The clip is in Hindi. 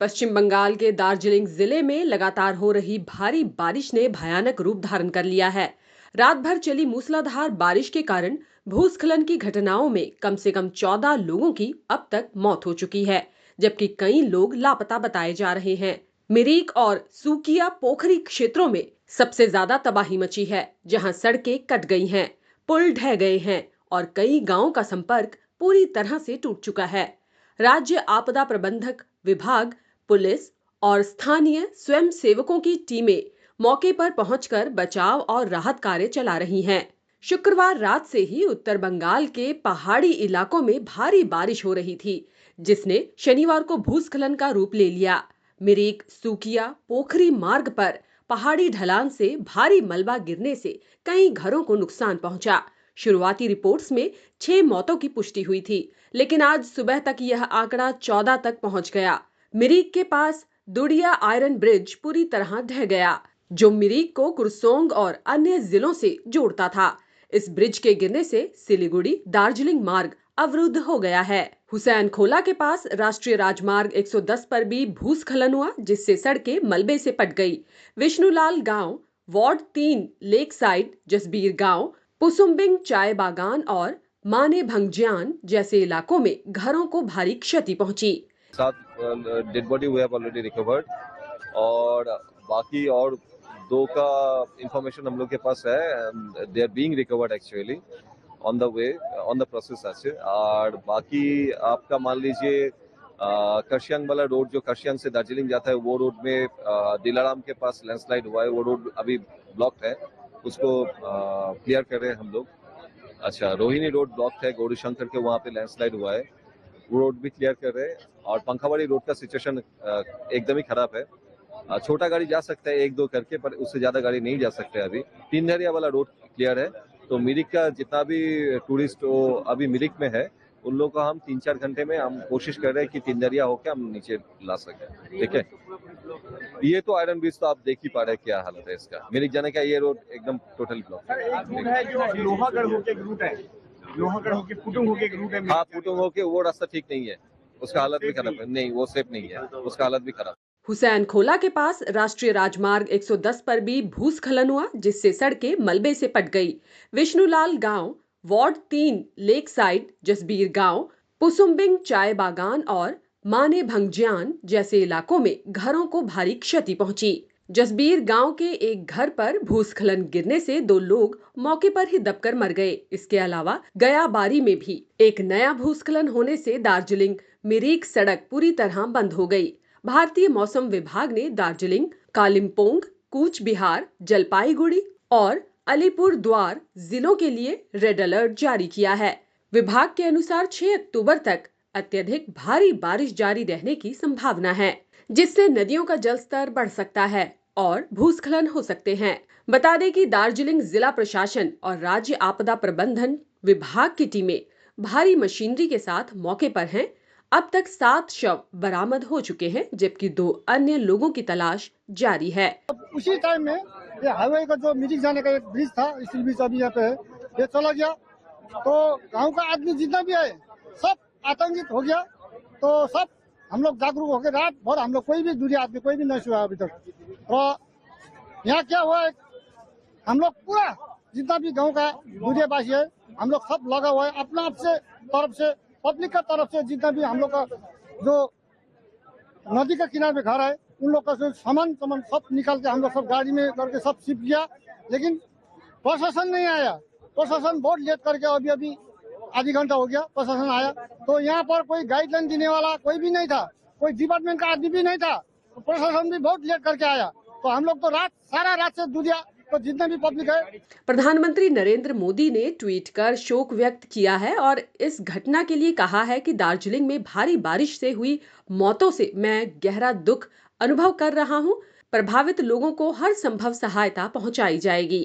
पश्चिम बंगाल के दार्जिलिंग जिले में लगातार हो रही भारी बारिश ने भयानक रूप धारण कर लिया है। रात भर चली मूसलाधार बारिश के कारण भूस्खलन की घटनाओं में कम से कम 14 लोगों की अब तक मौत हो चुकी है, जबकि कई लोग लापता बताए जा रहे हैं। मिरिक और सूकिया पोखरी क्षेत्रों में सबसे ज्यादा तबाही मची है, जहां सड़कें कट गई हैं, पुल ढह गए हैं और कई गांवों का संपर्क पूरी तरह से टूट चुका है। राज्य आपदा प्रबंधक विभाग, पुलिस और स्थानीय स्वयं सेवकों की टीमें मौके पर पहुंचकर बचाव और राहत कार्य चला रही हैं। शुक्रवार रात से ही उत्तर बंगाल के पहाड़ी इलाकों में भारी बारिश हो रही थी, जिसने शनिवार को भूस्खलन का रूप ले लिया। मिरिक सूकिया पोखरी मार्ग पर पहाड़ी ढलान से भारी मलबा गिरने से कई घरों को नुकसान पहुंचा। शुरुआती रिपोर्ट्स में 6 मौतों की पुष्टि हुई थी, लेकिन आज सुबह तक यह आंकड़ा 14 तक पहुंच गया। मिरिक के पास दुड़िया आयरन ब्रिज पूरी तरह ढह गया, जो मिरिक को कुरसोंग और अन्य जिलों से जोड़ता था। इस ब्रिज के गिरने से सिलीगुड़ी दार्जिलिंग मार्ग अवरुद्ध हो गया है। हुसैन खोला के पास राष्ट्रीय राजमार्ग 110 पर भी भूस्खलन हुआ, जिससे सड़कें मलबे से पट गई। विष्णुलाल गांव, वार्ड 3 लेक साइड, जसबीर गांव, पुसुम्बिंग चाय बागान और माने भंगजियान जैसे इलाकों में घरों को भारी क्षति पहुंची। 7 dead body we have already recovered और बाकी और 2 का इंफॉर्मेशन हम लोग के पास है। They are being recovered actually on the way, on the process আছে। और बाकी आपका मान लीजिए कर्शियंग वाला रोड जो कर्शियंग से दार्जिलिंग जाता है, वो रोड में दिलाराम के पास लैंडस्लाइड हुआ है। वो रोड अभी ब्लॉक्ड है, उसको क्लियर कर रहे हैं हम लोग। अच्छा, रोहिणी रोड ब्लॉक है, गौरी शंकर के वहाँ पे लैंडस्लाइड हुआ है, वो रोड भी क्लियर कर रहे हैं। और पंखावाड़ी रोड का सिचुएशन एकदम ही खराब है। छोटा गाड़ी जा सकता है 1-2 करके, पर उससे ज्यादा गाड़ी नहीं जा सकते अभी। 3 दरिया वाला रोड क्लियर है, तो मिरिक का जितना भी टूरिस्ट वो अभी मिरिक में है, उन लोगों को हम 3-4 घंटे में हम कोशिश कर रहे हैं कि 3 दरिया होकर हम नीचे ला सकें। ठीक है, ये तो आयरन ब्रिज तो आप देख ही पा रहे हैं क्या हालत है इसका। मिरिक जाने का ये रोड एकदम टोटल ब्लॉक है। जो लोहागढ़ होके एक रूट है, लोहागढ़ होके पुटुंग होके एक रूट है। हाँ, पुटुंग होके वो रास्ता ठीक नहीं है, उसका हालत भी खराब है। नहीं, वो सेफ नहीं है, उसका हालत भी खराब। हुसैन खोला के पास राष्ट्रीय राजमार्ग 110 पर भी भूस्खलन हुआ, जिससे सड़कें मलबे से पट गई। विष्णुलाल गांव, वार्ड 3 लेक साइड, जसबीर गांव, पुसुम्बिंग चाय बागान और माने भंगजियान जैसे इलाकों में घरों को भारी क्षति पहुंची। जसबीर गांव के एक घर पर भूस्खलन गिरने से 2 लोग मौके पर ही दबकर मर गए। इसके अलावा गया बारी में भी एक नया भूस्खलन होने से दार्जिलिंग मिरिक सड़क पूरी तरह बंद हो गई। भारतीय मौसम विभाग ने दार्जिलिंग, कालिम्पोंग, कूच बिहार, जलपाईगुड़ी और अलीपुर द्वार जिलों के लिए रेड अलर्ट जारी किया है। विभाग के अनुसार 6 अक्टूबर तक अत्यधिक भारी बारिश जारी रहने की संभावना है, जिससे नदियों का जलस्तर बढ़ सकता है और भूस्खलन हो सकते हैं। बता दें कि दार्जिलिंग जिला प्रशासन और राज्य आपदा प्रबंधन विभाग की टीमें भारी मशीनरी के साथ मौके पर हैं। अब तक 7 शव बरामद हो चुके हैं, जबकि 2 अन्य लोगों की तलाश जारी है। उसी टाइम में ये हाईवे का जो मिरिक जाने का एक ब्रिज था, स्टील ब्रिज अभी यहाँ पे है, ये चला गया। तो गांव का आदमी जितना भी है सब आतंकित हो गया। तो सब हम लोग जागरूक हो गए। रात भर हम लोग कोई भी दूरी आदमी कोई भी नहीं सोया अभी तक। तो यहाँ क्या हुआ है, हम लोग पूरा जितना भी गांव का दूरियावासी है, हम लोग सब लगा हुआ है अपना आप से तरफ से, पब्लिक का तरफ से। जितना भी हम लोग का जो नदी का किनारे में घर है, उन लोग का जो सामान सब निकाल के हम लोग सब गाड़ी में करके सब शिफ्ट किया, लेकिन प्रशासन नहीं आया। प्रशासन बहुत लेट करके अभी आधी घंटा हो गया प्रशासन आया। तो यहाँ पर कोई गाइडलाइन देने वाला कोई भी नहीं था, कोई डिपार्टमेंट का आदमी भी नहीं था। तो प्रशासन भी बहुत लेट करके आया। तो हम लोग तो सारा रात से दूरिया तो जितने भी पब्लिक है। प्रधानमंत्री नरेंद्र मोदी ने ट्वीट कर शोक व्यक्त किया है और इस घटना के लिए कहा है कि दार्जिलिंग में भारी बारिश से हुई मौतों से मैं गहरा दुख अनुभव कर रहा हूं। प्रभावित लोगों को हर संभव सहायता पहुंचाई जाएगी।